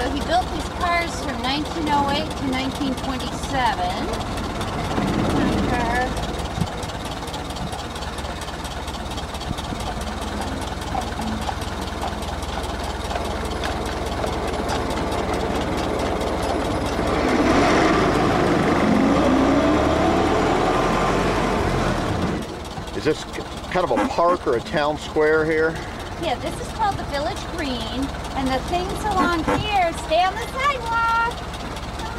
So he built these cars from 1908 to 1927. Is this kind of a park or a town square here? Yeah, this is called the Village Green, and the things along here, stay on the sidewalk.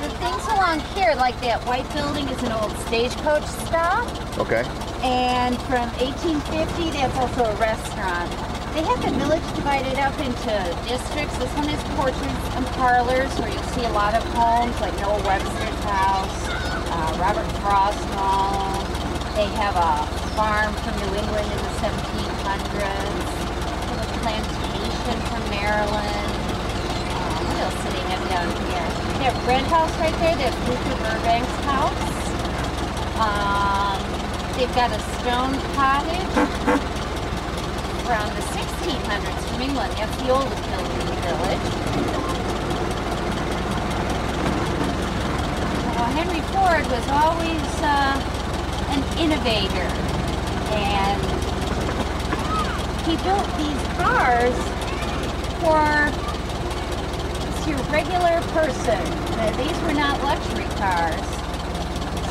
The things along here, like that white building, is an old stagecoach stop. Okay. And from 1850, that's also a restaurant. They have the village divided up into districts. This one is portraits and parlors, where you'll see a lot of homes, like Noah Webster's house, Robert Frost home. They have a farm from New England in the 1700s. Plantation from Maryland. What else do they have down here? They have Red House right there. They have Luther Burbank's house. They've got a stone cottage around the 1600s from England. That's the oldest building in the village. Henry Ford was always an innovator, and he built these cars for your regular person. These were not luxury cars.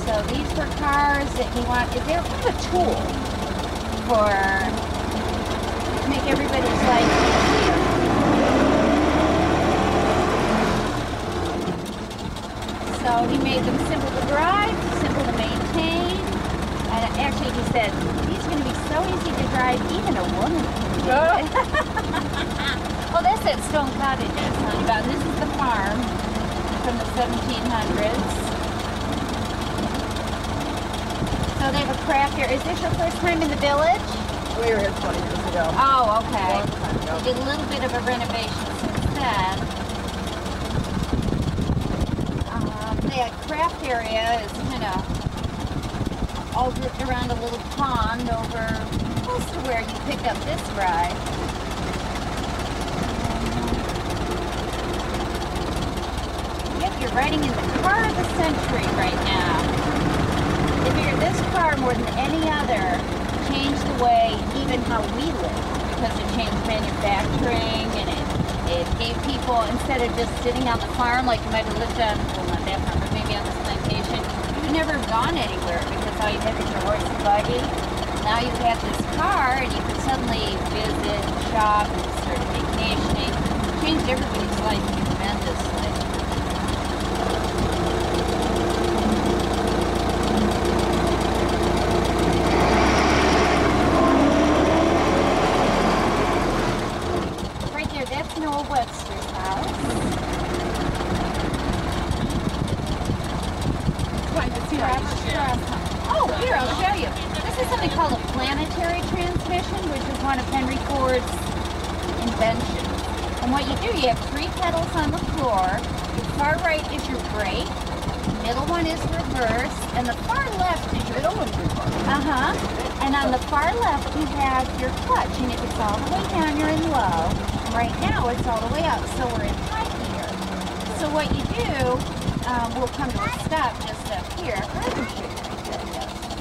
So these were cars that he wanted. They were kind of a tool to make everybody's life easier. So he made them simple to drive, simple to maintain. And actually he said, these are going to be so easy to drive, even a woman. Well, that's that stone cottage I was telling you about. And this is the farm from the 1700s. So they have a craft here. Is this your first time in the village? We were here 20 years ago. Oh, okay. Long time ago. We did a little bit of a renovation since then. The craft area is kind of all grouped around a little pond over close to where you picked up this ride. Yep, you're riding in the car of the century right now. They figured this car, more than any other, changed the way, even how we live, because it changed manufacturing, and it gave people, instead of just sitting on the farm like you might have lived on, well, not that farm, but maybe on this plantation, you've never gone anywhere because all you had was your horse and buggy. Now you've got this car, and you can suddenly visit, shop, and start vacationing. It changed everybody's life tremendously. Right there, that's Noah Webster's house. Oh, here, I'll show you. This is something called a planetary transmission, which is one of Henry Ford's inventions. And what you do, you have 3 pedals on the floor. Your far right is your brake, middle one is reverse, and the far left is your middle one's reverse. And on the far left you have your clutch, and if it's all the way down, you're in low. Right now it's all the way up, so we're in high gear. So what you do, we'll come to a stop just up here.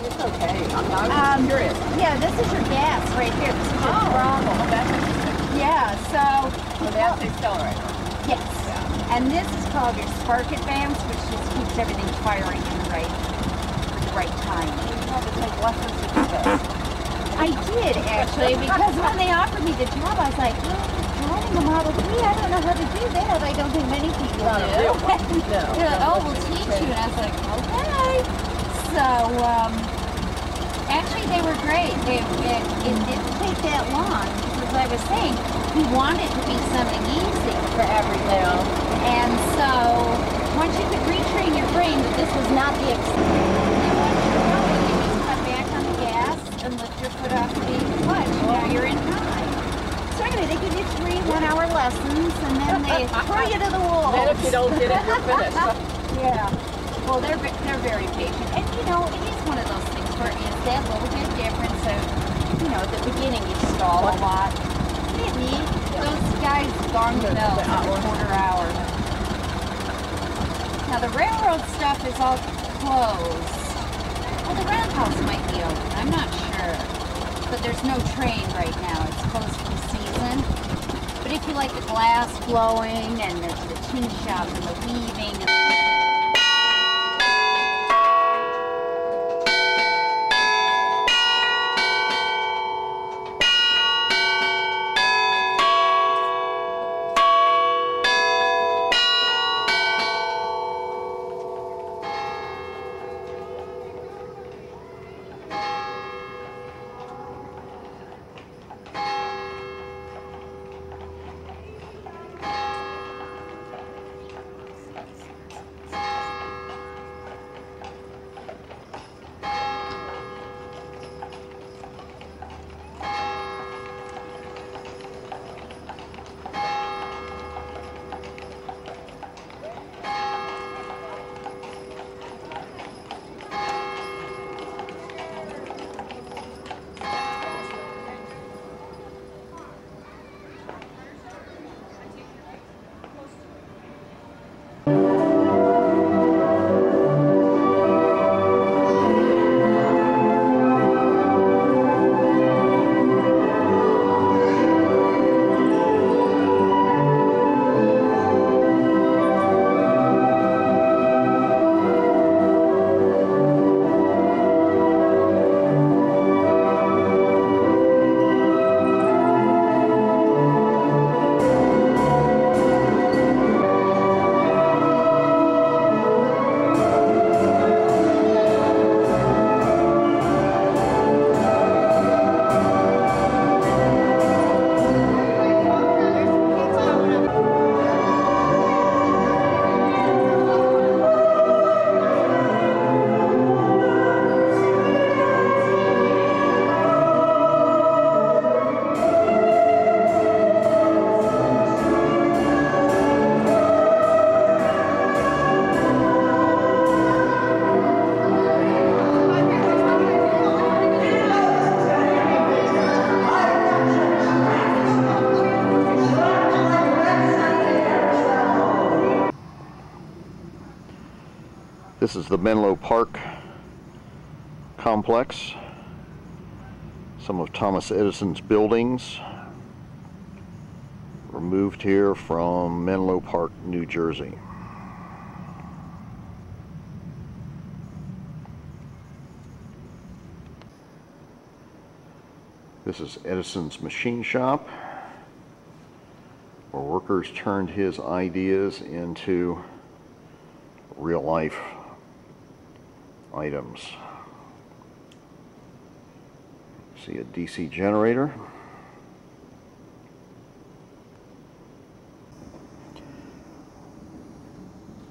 It's okay. I'm curious. Yeah, this is your gas right here. This is your throttle. That's interesting. Yeah, so that's the accelerator. yes. Yeah. And this is called your spark advance, which just keeps everything firing in the right time. You have to take lessons to do this. I did actually, because when they offered me the job, I was like, driving a Model 3, I don't know how to do that. I don't think many people do. No. They're like, oh, we'll teach you. And I was like, okay. So, actually they were great. It didn't take that long. As I was saying, we wanted to be something easy for everybody. And so, once you could retrain your brain that this was not the extent, you just cut back on the gas and lift your foot off the clutch. Now you're in high. So anyway, they give you 3 one-hour lessons, and then they throw you to the wolves. Then if you don't get it, you're finished. Yeah. Well, they're very patient. And, you know, it is one of those things where it's that little bit different. So, you know, at the beginning you stall a lot. Maybe those guys gone to the quarter hour. Now the railroad stuff is all closed. Well, the roundhouse might be open. I'm not sure. But there's no train right now. It's closed for the season. But if you like the glass blowing and there's the tin shop and the weaving and This is the Menlo Park complex. Some of Thomas Edison's buildings were moved here from Menlo Park, New Jersey. This is Edison's machine shop, where workers turned his ideas into real-life items. See a DC generator.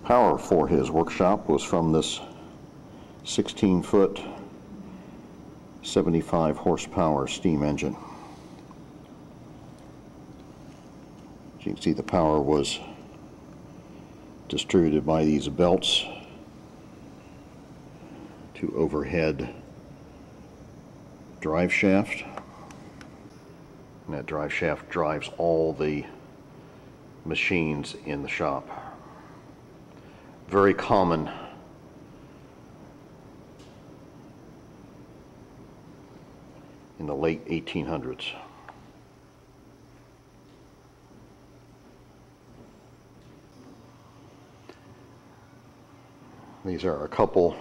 Power for his workshop was from this 16-foot, 75 horsepower steam engine. As you can see, the power was distributed by these belts to overhead drive shaft, and that drive shaft drives all the machines in the shop. Very common in the late 1800s. These are a couple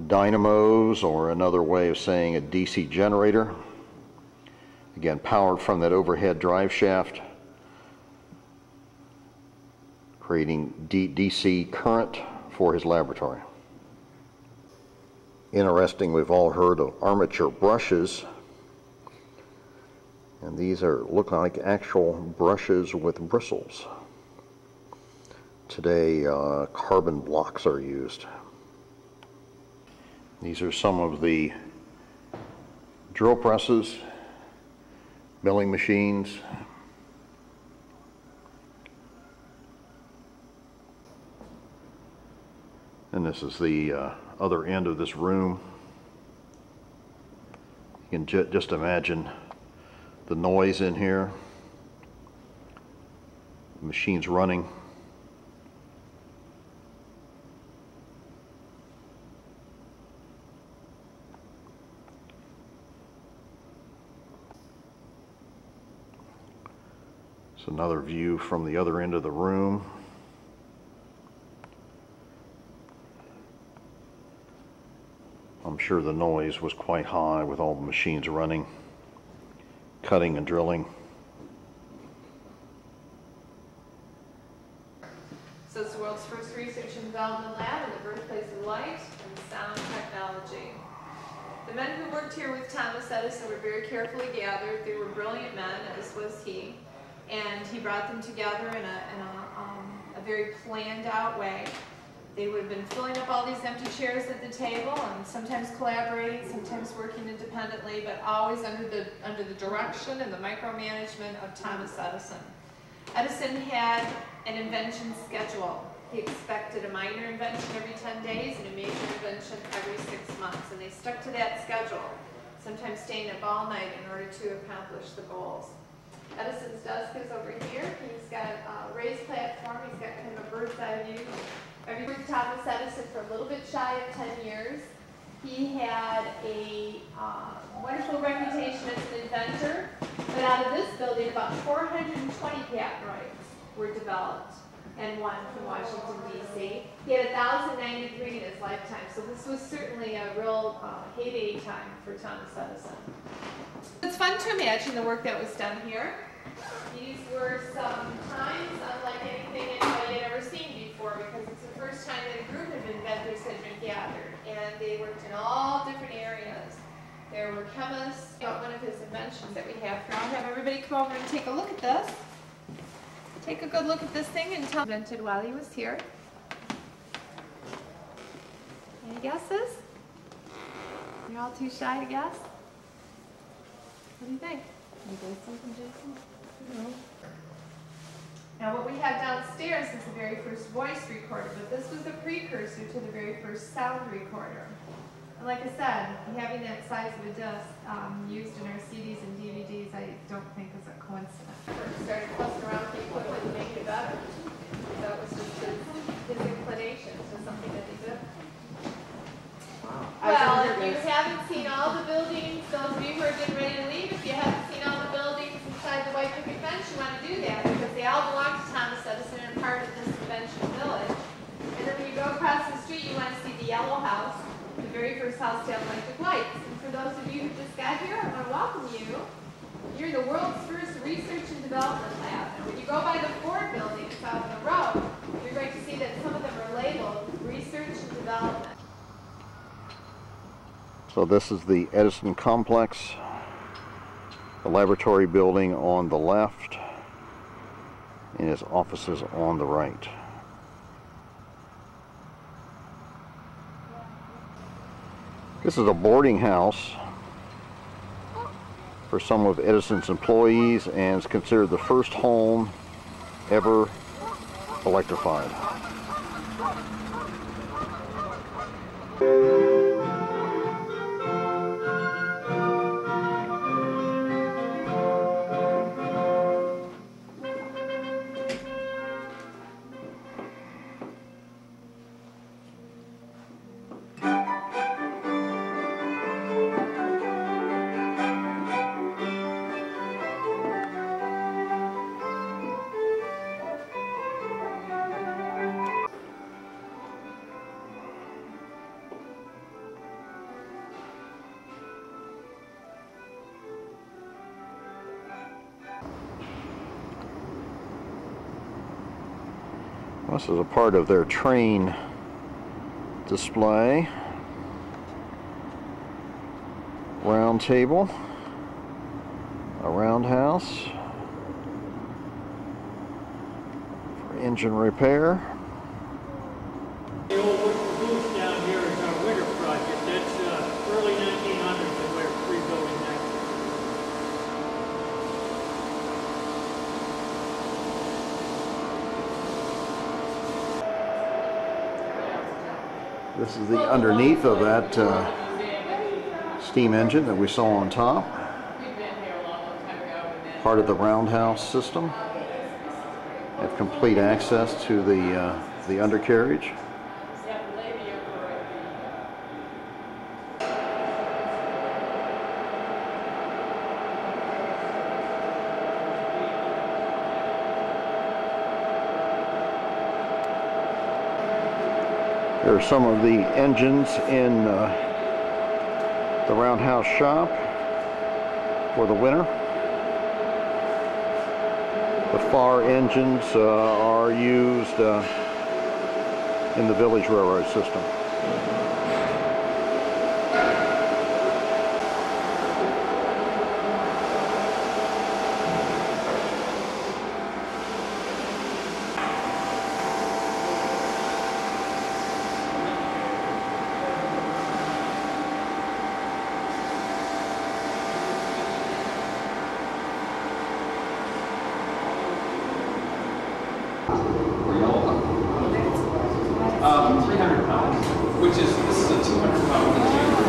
dynamos, or another way of saying a DC generator. Again, powered from that overhead drive shaft, creating DC current for his laboratory. Interesting, we've all heard of armature brushes, and these look like actual brushes with bristles. Today, carbon blocks are used. These are some of the drill presses, milling machines. And this is the other end of this room. You can just imagine the noise in here. The machine's running. It's another view from the other end of the room. I'm sure the noise was quite high with all the machines running, cutting and drilling. So it's the world's first research and development lab and the birthplace of light and sound technology. The men who worked here with Thomas Edison were very carefully gathered. They were brilliant men, as was he, and he brought them together in a very planned out way. They would have been filling up all these empty chairs at the table and sometimes collaborating, sometimes working independently, but always under the direction and the micromanagement of Thomas Edison. Edison had an invention schedule. He expected a minor invention every 10 days and a major invention every 6 months, and they stuck to that schedule, sometimes staying up all night in order to accomplish the goals. Edison's desk is over here. He's got a raised platform. He's got kind of a bird's eye view. I've worked with Thomas Edison for a little bit shy of 10 years. He had a wonderful reputation as an inventor, but out of this building, about 420 patent rights were developed and won from Washington, D.C. He had 1,093 in his lifetime, so this was certainly a real heyday time for Thomas Edison. It's fun to imagine the work that was done here. These were some times unlike anything anybody had ever seen before, because it's the first time that a group of inventors had been gathered, and they worked in all different areas. There were chemists. One of his inventions that we have here. I'll have everybody come over and take a look at this. Take a good look at this thing and tell invented while he was here. Any guesses? You're all too shy to guess? What do you think? You guys something, Jason? No. Now what we have downstairs is the very first voice recorder, but this was the precursor to the very first sound recorder. And like I said, having that size of a disc used in our CDs and DVDs, I don't think is a coincidence. We started fussing around with the equipment to make it better. That was just his inclination to something that he did. Well, if you haven't seen all the buildings, those of you who are getting ready to leave, if you haven't seen all the buildings inside the White Picket Fence, you want to do that because they all belong to Thomas Edison and are part of this invention village. And then when you go across the street, you want to see the Yellow House, the very first house to have electric lights. And for those of you who just got here, I want to welcome you. You're in the world's first research and development lab. And when you go by the Ford buildings out on the road, you're going to see that some of them are labeled research and development. So this is the Edison complex, the laboratory building on the left, and his offices on the right. This is a boarding house for some of Edison's employees and is considered the first home ever electrified. This is a part of their train display. Round table, a roundhouse for engine repair. The old wooden booth down here is our winter project. That's early 1900s that we're rebuilding that. This is the underneath of that steam engine that we saw on top. Part of the roundhouse system. Have complete access to the undercarriage. There are some of the engines in the Roundhouse shop for the winter. The Farr engines are used in the Village Railroad system. $300, which is, this is a 200-pound container.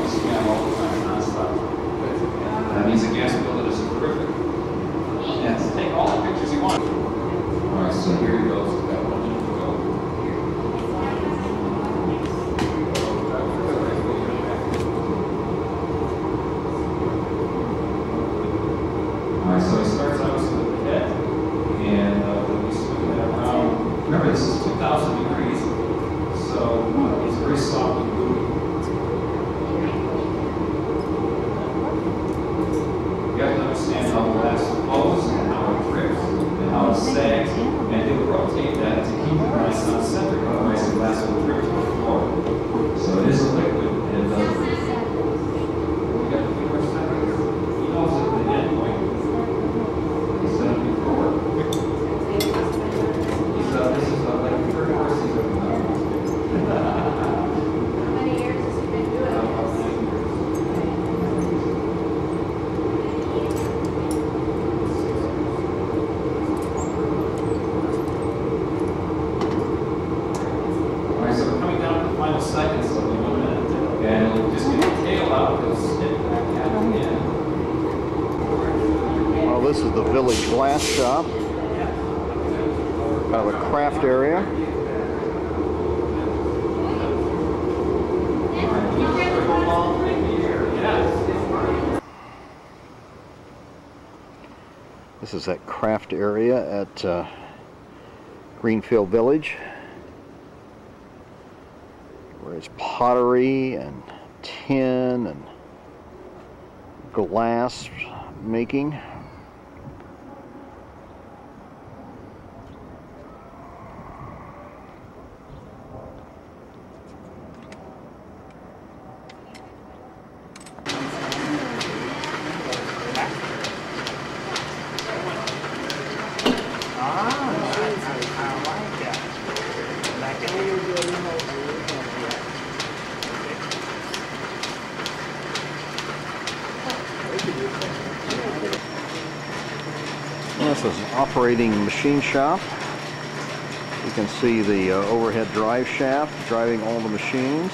We scan all the time, nonstop. That means the gas builder is terrific. And take all the pictures you want. All right, so here he goes. We've got 1 minute to go. All right, so he starts out with the head, and we swing that around. Remember, this is 2,000 degrees, so it's very soft and gooey. You have to understand how the glass flows and how it drips and how it sags, and you'll rotate that to keep the glass on center, otherwise the glass will drip to the floor. So it is a liquid, and you got to be more center. He knows at the end point. He's done it before. This is like the third course he's ever done. How many years has he been doing this? Alright, so we're coming down to the final seconds of the 1 minute. And it'll just get the tail out, it'll snip back out again. Well, this is the Village Glass Shop. Kind of a craft area. This is that craft area at Greenfield Village, where it's pottery and tin and glass making. This is an operating machine shop. You can see the overhead drive shaft driving all the machines.